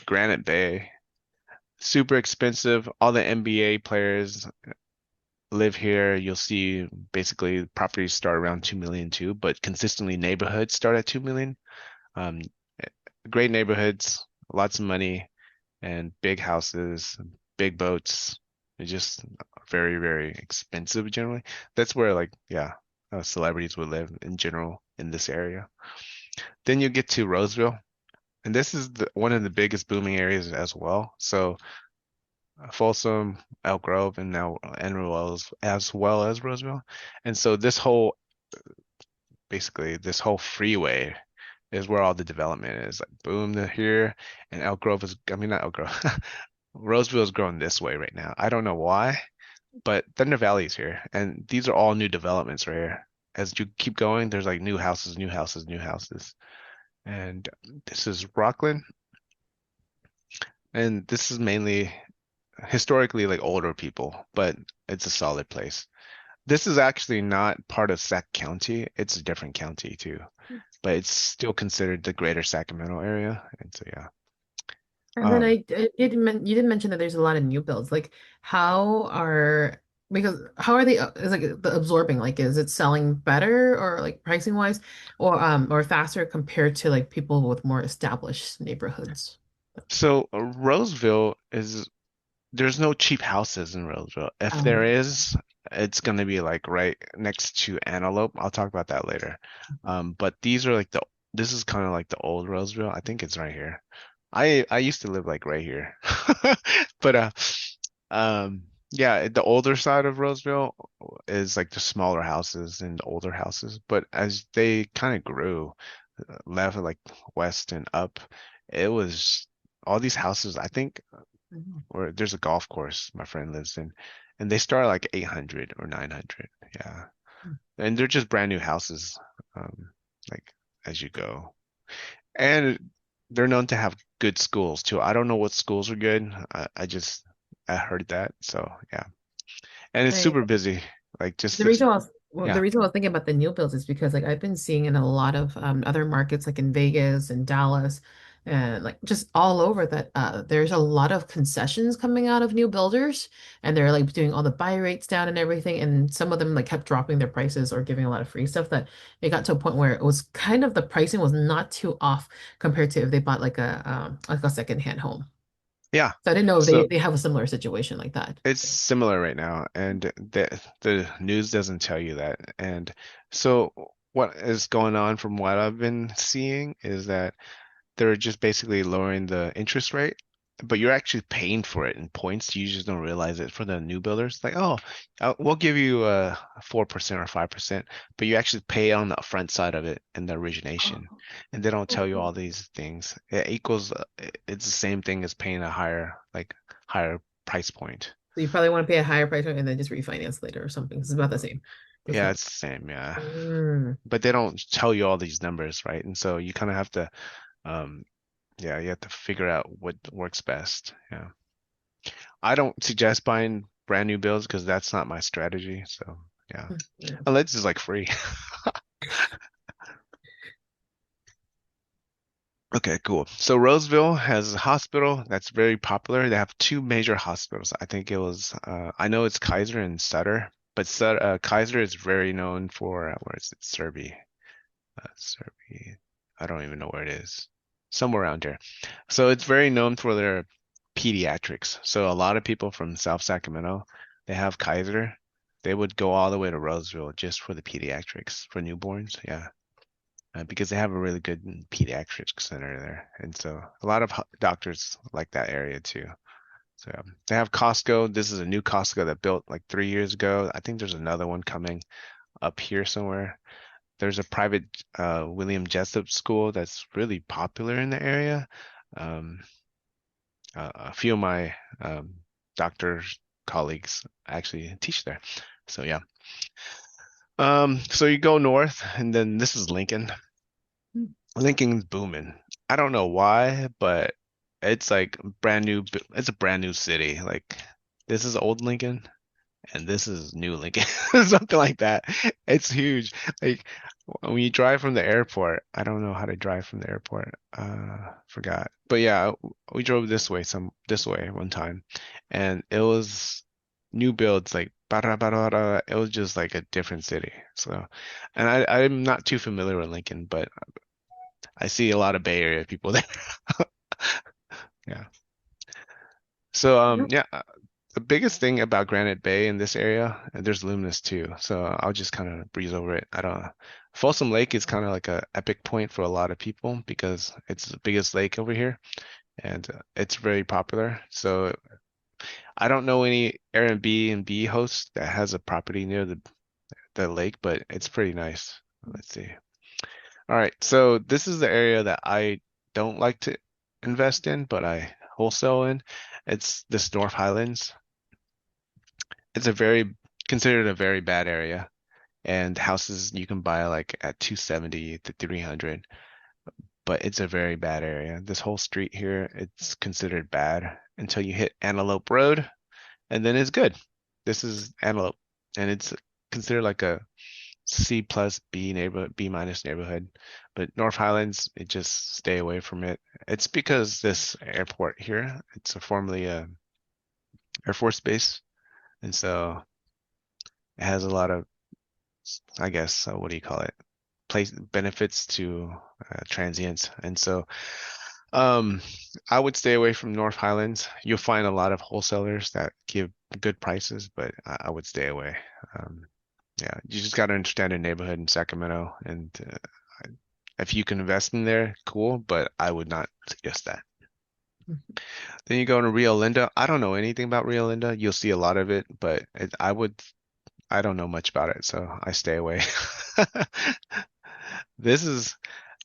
Granite Bay. Super expensive. All the NBA players live here. You'll see basically properties start around 2 million too, but consistently neighborhoods start at 2 million. Um, Great neighborhoods, lots of money, and big houses, big boats. It's just very, very expensive generally. That's where like, yeah, celebrities would live in general in this area. Then you get to Roseville, and this is one of the biggest booming areas as well. So Folsom, Elk Grove, and now Enroll as well as Roseville. And so this whole basically this whole freeway is where all the development is. Like boom, they're here, and Elk Grove is I mean not Elk Grove. Roseville is growing this way right now. I don't know why, but Thunder Valley is here, and these are all new developments right here. As you keep going, there's like new houses, new houses, new houses. And this is Rockland, and this is mainly historically like older people, but it's a solid place. This is actually not part of Sac County. It's a different county too, but it's still considered the greater Sacramento area. And so yeah. And then Um, you did mention that there's a lot of new builds. Like how are because how are they is like the absorbing like is it selling better or like pricing wise or faster compared to like people with more established neighborhoods? so Roseville is there's no cheap houses in Roseville. If there Um, is, it's gonna be like right next to Antelope. I'll talk about that later. But these are like this is kind of like the old Roseville. I think it's right here. I used to live like right here. But yeah, the older side of Roseville is like the smaller houses and the older houses. But as they kind of grew left like west and up, it was all these houses, I think, Mhm. or there's a golf course my friend lives in, and they start like 800 or 900. Yeah. And they're just brand new houses, um, like as you go. And they're known to have good schools too. I don't know what schools are good. I heard that. So yeah. And it's Right. super busy. Like just The this, reason I was well, the yeah. reason I was thinking about the new builds is because like I've been seeing in a lot of other markets like in Vegas and Dallas and like just all over that there's a lot of concessions coming out of new builders and they're like doing all the buy rates down and everything and some of them like kept dropping their prices or giving a lot of free stuff that it got to a point where it was kind of the pricing was not too off compared to if they bought like a secondhand home. Yeah. So I didn't know if So they have a similar situation like that. it's similar right now, and the news doesn't tell you that. And so what is going on from what I've been seeing is that they're just basically lowering the interest rate, but you're actually paying for it in points. You just don't realize it for the new builders. Like, oh, we'll give you 4% or 5%, but you actually pay on the front side of it in the origination, and they don't tell you all these things. It equals, it's the same thing as paying a higher price point. So you probably want to pay a higher price and then just refinance later or something. It's about the same. That's Yeah, not. it's the same, yeah. Mm. But they don't tell you all these numbers, right? And so you kind of have to, um, yeah, you have to figure out what works best. Yeah. I don't suggest buying brand new builds because that's not my strategy. So yeah, Yeah. unless it's like free. Okay, cool. So Roseville has a hospital that's very popular. They have two major hospitals. I think it was, I know it's Kaiser and Sutter, but Kaiser is very known for, where is it? Serby. Serby. I don't even know where it is. Somewhere around here. So it's very known for their pediatrics. So a lot of people from South Sacramento, they have Kaiser. They would go all the way to Roseville just for the pediatrics for newborns. Yeah. Because they have a really good pediatrics center there. And so a lot of doctors like that area too. So they have Costco. This is a new Costco that built like 3 years ago. I think there's another one coming up here somewhere. There's a private William Jessup school that's really popular in the area. Um, a few of my doctors colleagues actually teach there. So yeah. So you go north, and then this is Lincoln. Lincoln's booming. I don't know why, but it's like brand new. It's a brand new city. Like this is old Lincoln, and this is new Lincoln, something like that. It's huge. Like when you drive from the airport, I don't know how to drive from the airport. Forgot. But yeah, we drove this way one time, and it was new builds like bada, bada, bada. It was just like a different city. So, and I'm not too familiar with Lincoln, but I see a lot of Bay Area people there. Yeah. So yeah, the biggest thing about Granite Bay in this area, and there's Luminous too, so I'll just kind of breeze over it. I don't Folsom Lake is kind of like a epic point for a lot of people because it's the biggest lake over here and it's very popular. So I don't know any Airbnb host that has a property near the lake, but it's pretty nice. Let's see. All right, so this is the area that I don't like to invest in, but I wholesale in. It's this North Highlands. It's a very considered a very bad area, and houses you can buy like at 270 to 300, but it's a very bad area. This whole street here, it's considered bad until you hit Antelope Road, and then it's good. This is Antelope, and it's considered like a C plus B neighborhood, B minus neighborhood. But North Highlands, it just stay away from it. It's because this airport here, it's a formerly a Air Force base, and so it has a lot of, I guess, what do you call it? Place benefits to transients, and so um, I would stay away from North Highlands. You'll find a lot of wholesalers that give good prices, but I would stay away. Um, yeah, you just got to understand the neighborhood in Sacramento, and if you can invest in there, cool, but I would not suggest that. Then you go to Rio Linda. I don't know anything about Rio Linda. You'll see a lot of it, but I don't know much about it, so I stay away. This is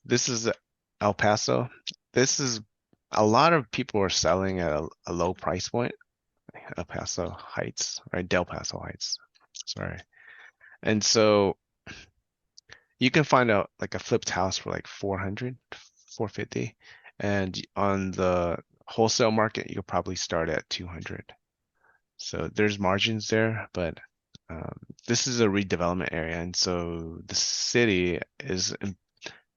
this is El Paso. This is a lot of people are selling at a low price point, El Paso Heights, right? Del Paso Heights. Sorry. And so you can find out like a flipped house for like 400, 450, and on the wholesale market you could probably start at 200. So there's margins there, but um, this is a redevelopment area, and so the city is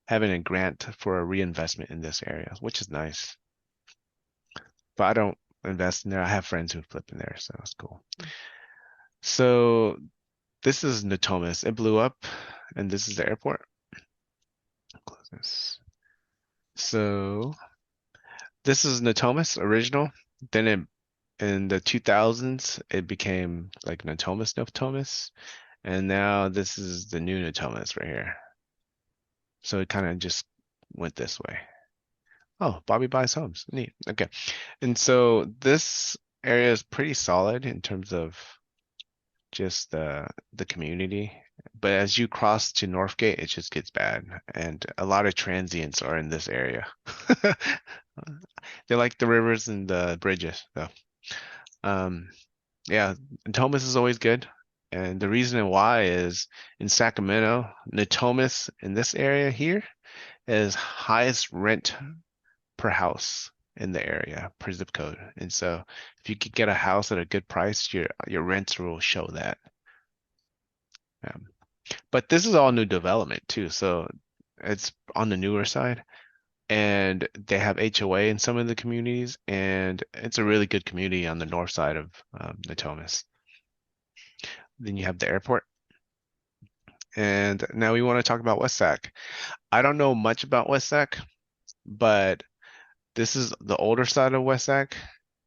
having a grant for a reinvestment in this area, which is nice. But I don't invest in there. I have friends who flip in there, so it's cool. So this is Natomas. It blew up, and this is the airport. Close this. So this is Natomas original. Then in the 2000s, it became like Natomas, and now this is the new Natomas right here. So it kind of just went this way. Oh, Bobby buys homes. Neat. Okay. And so this area is pretty solid in terms of just the community. But as you cross to Northgate, it just gets bad. And a lot of transients are in this area. They like the rivers and the bridges, though. Um, yeah, Natomas is always good. And the reason why is in Sacramento, Natomas in this area here is highest rent per house in the area per zip code. And so if you could get a house at a good price, your rents will show that. Um, but this is all new development too, so it's on the newer side. And they have HOA in some of the communities, and it's a really good community on the north side of Natomas. Then you have the airport. And now we want to talk about West Sac. I don't know much about West Sac, but this is the older side of West Sac,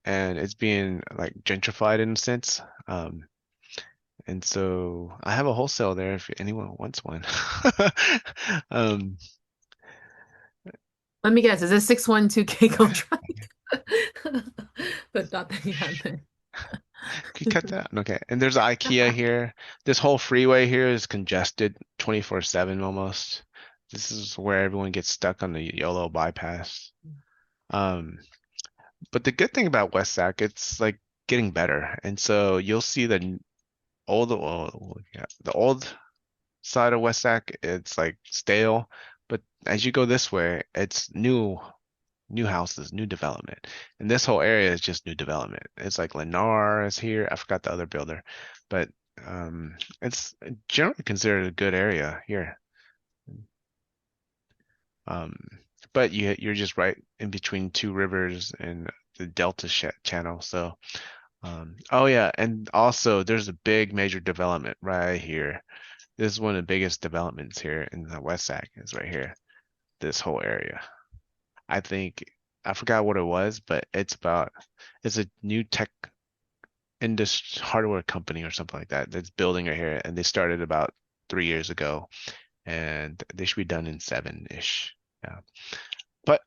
and it's being like gentrified in a sense. And so I have a wholesale there if anyone wants one. Um, Let me guess, is it 612 Keiko Drive? But not that you have there. can you cut that? Okay. And there's IKEA here. This whole freeway here is congested 24/7 almost. This is where everyone gets stuck on the YOLO bypass. Um, but the good thing about West Sac, it's like getting better. And so you'll see the old, well, yeah, the old side of West Sac, it's like stale. But as you go this way, it's new houses, new development. And this whole area is just new development. It's like Lennar is here. I forgot the other builder, but it's generally considered a good area here. Um, but you're just right in between two rivers and the Delta channel. So, oh yeah, and also there's a big major development right here. This is one of the biggest developments here in the West Sac is right here. This whole area. I think I forgot what it was, but it's a new tech industry hardware company or something like that that's building right here, and they started about 3 years ago, and they should be done in 7-ish. Yeah. But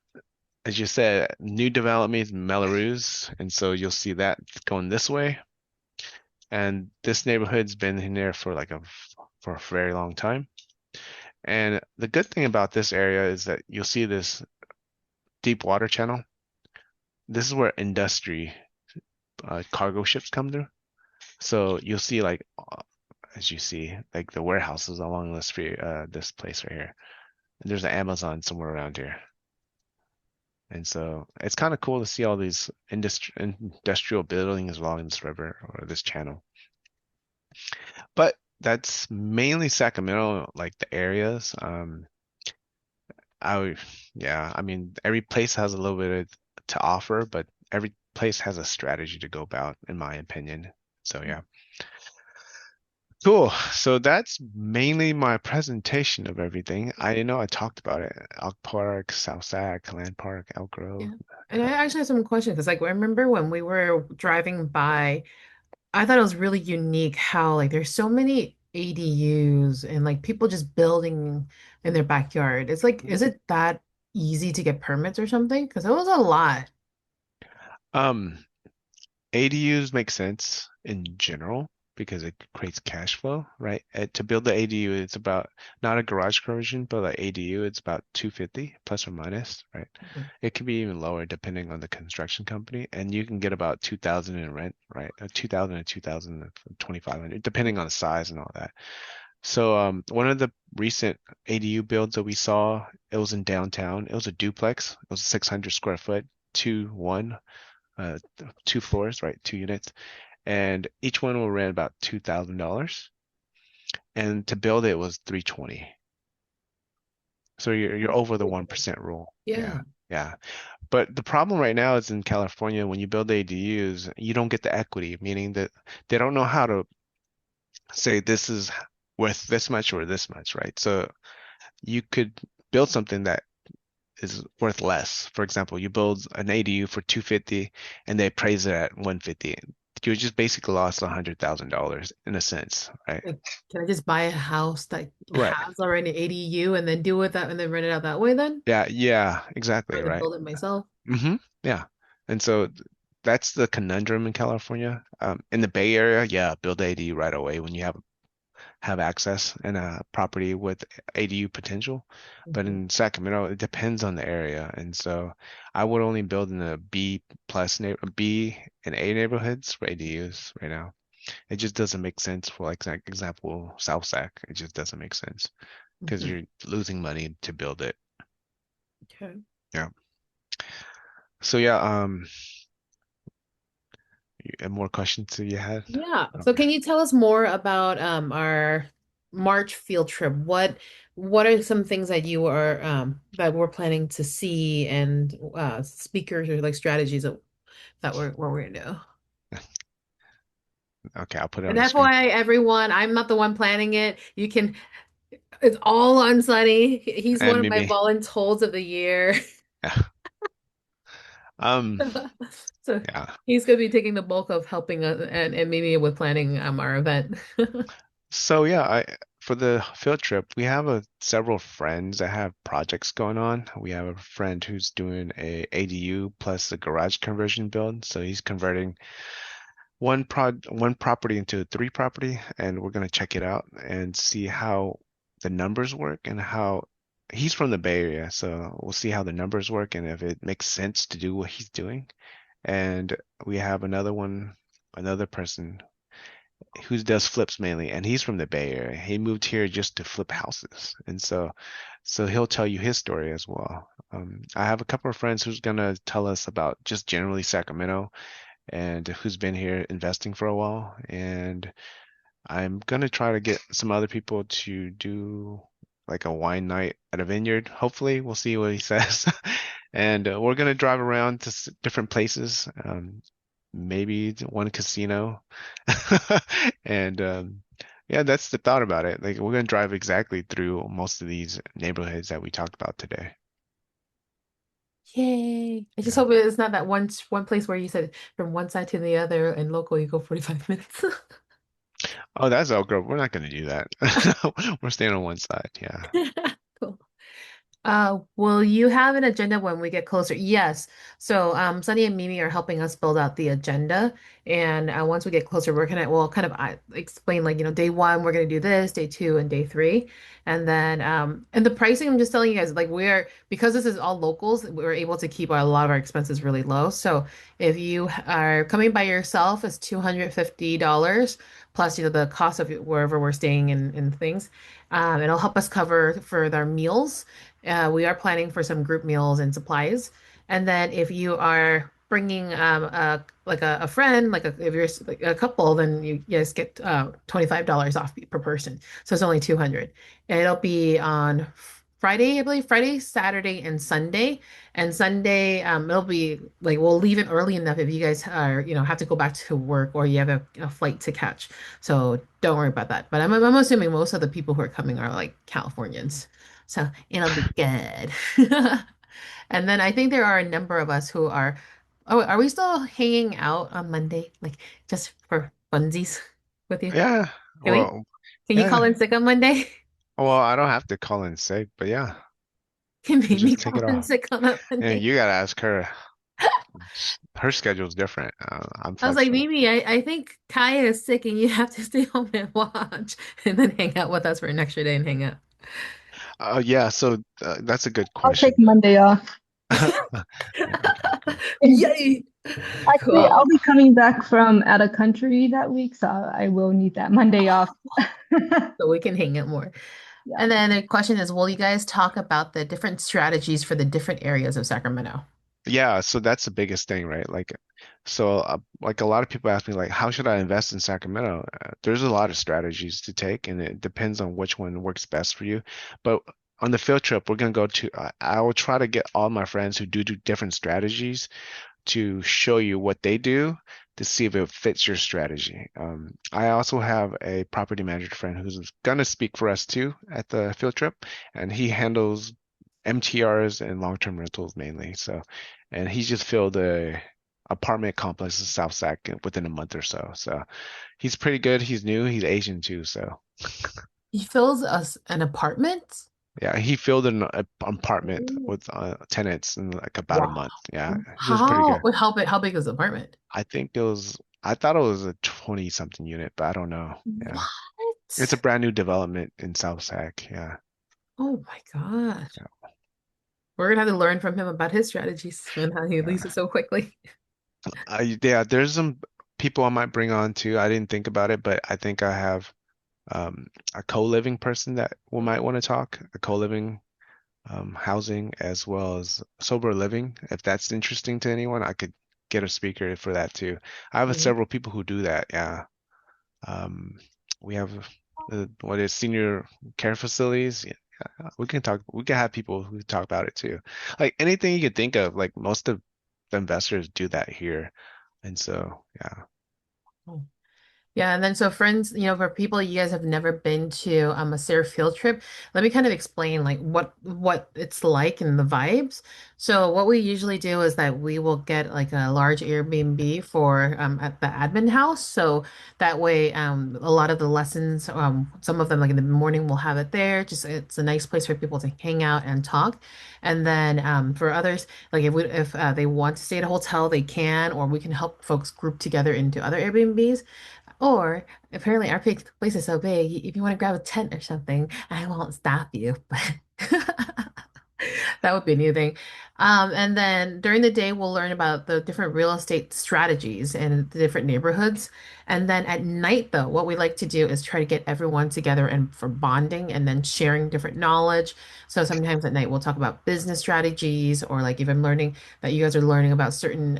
as you said, new development is Melrose, and so you'll see that going this way. And this neighborhood's been in there for for a very long time. And the good thing about this area is that you'll see this deep water channel. This is where industry cargo ships come through. So you'll see as you see like the warehouses along this place right here. And there's an Amazon somewhere around here. And so it's kind of cool to see all these industrial buildings along this river or this channel. But that's mainly Sacramento, like the areas. I mean, every place has a little bit to offer, but every place has a strategy to go about, in my opinion. So yeah. Cool. So that's mainly my presentation of everything. I know I talked about it. Elk Park, South Sac, Land Park, Elk Grove. Yeah. And I actually have some questions because like I remember when we were driving by, I thought it was really unique how like there's so many ADUs and like people just building in their backyard. It's like, is it that easy to get permits or something? Because it was a lot. Um, ADUs make sense in general because it creates cash flow, right? To build the ADU, it's about not a garage conversion, but like ADU, it's about 250 plus or minus, right? Mhm. It can be even lower depending on the construction company, and you can get about 2,000 in rent, right? 2,000 to 2,200, depending on the size and all that. So one of the recent ADU builds that we saw, it was in downtown. It was a duplex. It was 600 square foot, uh, 2 floors, right? 2 units, and each one will rent about $2,000. And to build it was 320. So you're over the 1% rule. Yeah, Yeah. yeah. But the problem right now is in California, when you build ADUs, you don't get the equity, meaning that they don't know how to say this is worth this much or this much, right? So you could build something that is worth less. For example, you build an ADU for 250 and they appraise it at 150. You just basically lost $100,000 in a sense, right? Like, can I just buy a house that Right. has already an ADU and then do it that and then rent it out that way then? Yeah, yeah, exactly, Trying to right. build it myself. Yeah. And so that's the conundrum in California. In the Bay Area, yeah, build ADU right away when you have access and a property with ADU potential. But Mhm. in Sacramento, it depends on the area. And so I would only build in the B and A neighborhoods for ADUs right now. It just doesn't make sense for like example, South Sac. It just doesn't make sense because Mhm. you're losing money to build it. Okay. Yeah. So yeah, and more questions that you had? Yeah. So Okay. can you tell us more about our March field trip? What are some things that you are that we're planning to see and speakers or like strategies that we're what we're gonna do? Okay, I'll put it on And the screen. FYI, everyone, I'm not the one planning it. You can, it's all on Sunny. He's one And of my maybe, voluntold of the year. yeah. Um, So yeah. he's going to be taking the bulk of helping us and Mimi with planning our event. So yeah, I for the field trip, we have several friends that have projects going on. We have a friend who's doing a ADU plus a garage conversion build. So he's converting one property into a three property, and we're gonna check it out and see how the numbers work and how he's from the Bay Area, so we'll see how the numbers work and if it makes sense to do what he's doing. And we have another person who does flips mainly, and he's from the Bay Area. He moved here just to flip houses, and so he'll tell you his story as well. I have a couple of friends who's gonna tell us about just generally Sacramento and who's been here investing for a while. And I'm gonna try to get some other people to do like a wine night at a vineyard. Hopefully, we'll see what he says. And we're gonna drive around to different places, maybe to one casino. And yeah, that's the thought about it. Like we're gonna drive exactly through most of these neighborhoods that we talked about today. Yay. I just Yeah. hope it's not that one place where you said from one side to the other and local you go 45 minutes. Oh, that's Elk Grove. We're not gonna do that. We're staying on one side. Yeah. Cool. Will you have an agenda when we get closer? Yes. So, Sunny and Mimi are helping us build out the agenda, and once we get closer, we'll kind of explain like day one we're gonna do this, day two, and day three, and then and the pricing. I'm just telling you guys like we're because this is all locals, we're able to keep a lot of our expenses really low. So if you are coming by yourself, it's $250 plus the cost of wherever we're staying and things. It'll help us cover for our meals. We are planning for some group meals and supplies. And then if you are bringing a friend, if you're like a couple, then you guys get $25 off per person. So it's only 200. And it'll be on Friday, I believe, Friday, Saturday, and Sunday. And Sunday, it'll be like we'll leave it early enough if you guys are, have to go back to work or you have a flight to catch. So don't worry about that. But I'm assuming most of the people who are coming are like Californians. So it'll be good. And then I think there are a number of us who are, oh, are we still hanging out on Monday? Like just for funsies with you? Yeah. Can we? Well, Can you call yeah. in sick on Monday? Well, I don't have to call in sick, but yeah, Can we'll Mimi just take call it in off. sick on that And Monday? you gotta ask her. Her schedule's different. I'm I was like, flexible. Mimi, I think Kaya is sick and you have to stay home and watch and then hang out with us for an extra day and hang out. Yeah, so that's a good I'll take question. Monday off. Yeah. Yay! Actually, Cool. I'll be coming back from out of country that week, so I will need that Monday off. So we can hang out more. Yeah. And then the question is, will you guys talk about the different strategies for the different areas of Sacramento? Yeah, so that's the biggest thing, right? Like a lot of people ask me, like, how should I invest in Sacramento? There's a lot of strategies to take, and it depends on which one works best for you. But on the field trip, we're gonna go to. I will try to get all my friends who do different strategies to show you what they do to see if it fits your strategy. I also have a property manager friend who's gonna speak for us too at the field trip, and he handles MTRs and long-term rentals mainly. So, and he just filled a apartment complex in South Sac within a month or so. So he's pretty good. He's new. He's Asian too. So He fills us an apartment. yeah, he filled an apartment Ooh. with tenants in like about a Wow. month. Yeah, he was pretty How? good. Wait, how big is the apartment? I thought it was a 20 something unit, but I don't know. Yeah. It's a What? brand new development in South Sac. Yeah. Oh my gosh. Yeah. We're gonna have to learn from him about his strategies and how he leases Yeah. so quickly. Yeah, there's some people I might bring on too. I didn't think about it, but I think I have a co-living person that we might want to talk, a co-living housing as well as sober living. If that's interesting to anyone, I could get a speaker for that too. I have Mhm. several people who do that. Yeah. We have what is senior care facilities. Yeah, we can talk. We can have people who talk about it too. Like anything you could think of. Like most of the investors do that here, and so yeah. Yeah, and then so friends, for people you guys have never been to a SARE field trip, let me kind of explain like what it's like and the vibes. So what we usually do is that we will get like a large Airbnb for at the admin house. So that way a lot of the lessons, some of them like in the morning we'll have it there. Just it's a nice place for people to hang out and talk. And then for others, like if they want to stay at a hotel, they can, or we can help folks group together into other Airbnbs. Or apparently our place is so big, if you want to grab a tent or something, I won't stop you. But that would be a new thing. And then during the day, we'll learn about the different real estate strategies in the different neighborhoods. And then at night, though, what we like to do is try to get everyone together and for bonding and then sharing different knowledge. So sometimes at night, we'll talk about business strategies or like if I'm learning that you guys are learning about certain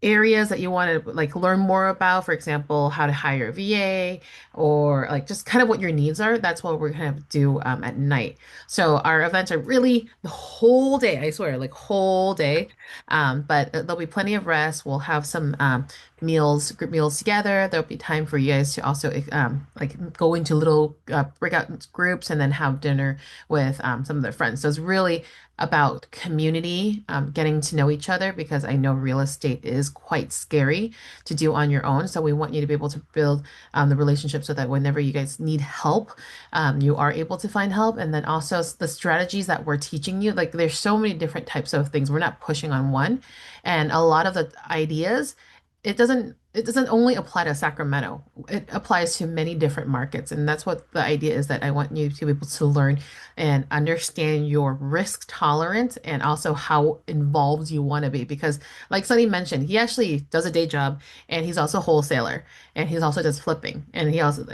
areas that you want to like learn more about, for example, how to hire a VA or like just kind of what your needs are. That's what we're kind of do at night. So our events are really the whole day, I swear, like whole day. But there'll be plenty of rest. We'll have some meals, group meals together. There'll be time for you guys to also like go into little breakout groups and then have dinner with some of their friends. So it's really about community, getting to know each other because I know real estate is quite scary to do on your own. So we want you to be able to build the relationship so that whenever you guys need help, you are able to find help. And then also the strategies that we're teaching you, like there's so many different types of things. We're not pushing on one. And a lot of the ideas, it doesn't only apply to Sacramento. It applies to many different markets. And that's what the idea is that I want you to be able to learn and understand your risk tolerance and also how involved you want to be. Because like Sunny mentioned, he actually does a day job and he's also a wholesaler and he also does flipping and he also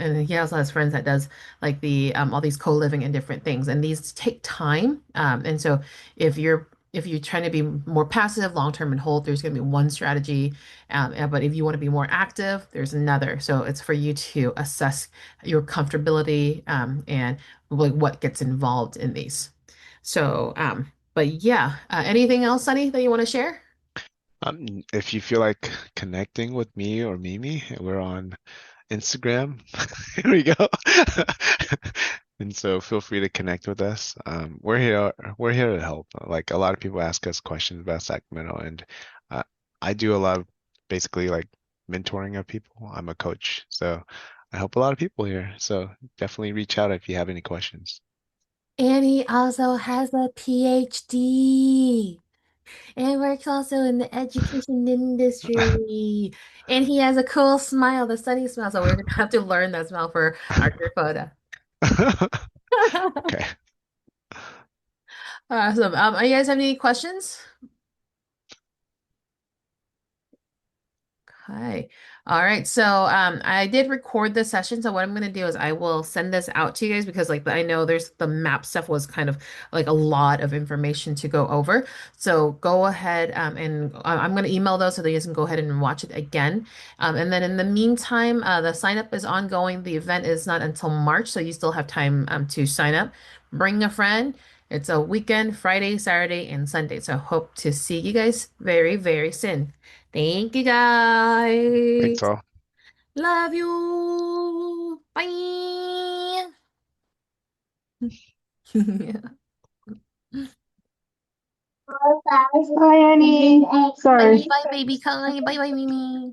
has friends that does like the all these co-living and different things and these take time and so if you're trying to be more passive long term and hold there's going to be one strategy but if you want to be more active there's another so it's for you to assess your comfortability and like what gets involved in these so but yeah anything else Sunny that you want to share. If you feel like connecting with me or Mimi, we're on Instagram. Here we go. And so feel free to connect with us. We're here to help. Like a lot of people ask us questions about Sacramento, and uh, I do a lot of basically like mentoring of people. I'm a coach, so I help a lot of people here. So definitely reach out if you have any questions. And he also has a PhD. and works also in the education industry. And he has a cool smile, the sunny smile. So we're gonna have to learn that smile for our group photo. Okay. Awesome. You guys have any questions? Okay. All right. So I did record this session. So what I'm gonna do is I will send this out to you guys because like I know there's the map stuff was kind of like a lot of information to go over. So go ahead and I'm gonna email those so that you guys can go ahead and watch it again. And then in the meantime, the sign up is ongoing. The event is not until March, so you still have time to sign up. Bring a friend. It's a weekend, Friday, Saturday, and Sunday. So hope to see you guys very, very soon. Thank you Thanks guys. all. Love you. Bye. Bye, Annie. Bye Sorry. bye baby Kai. Bye bye Mimi.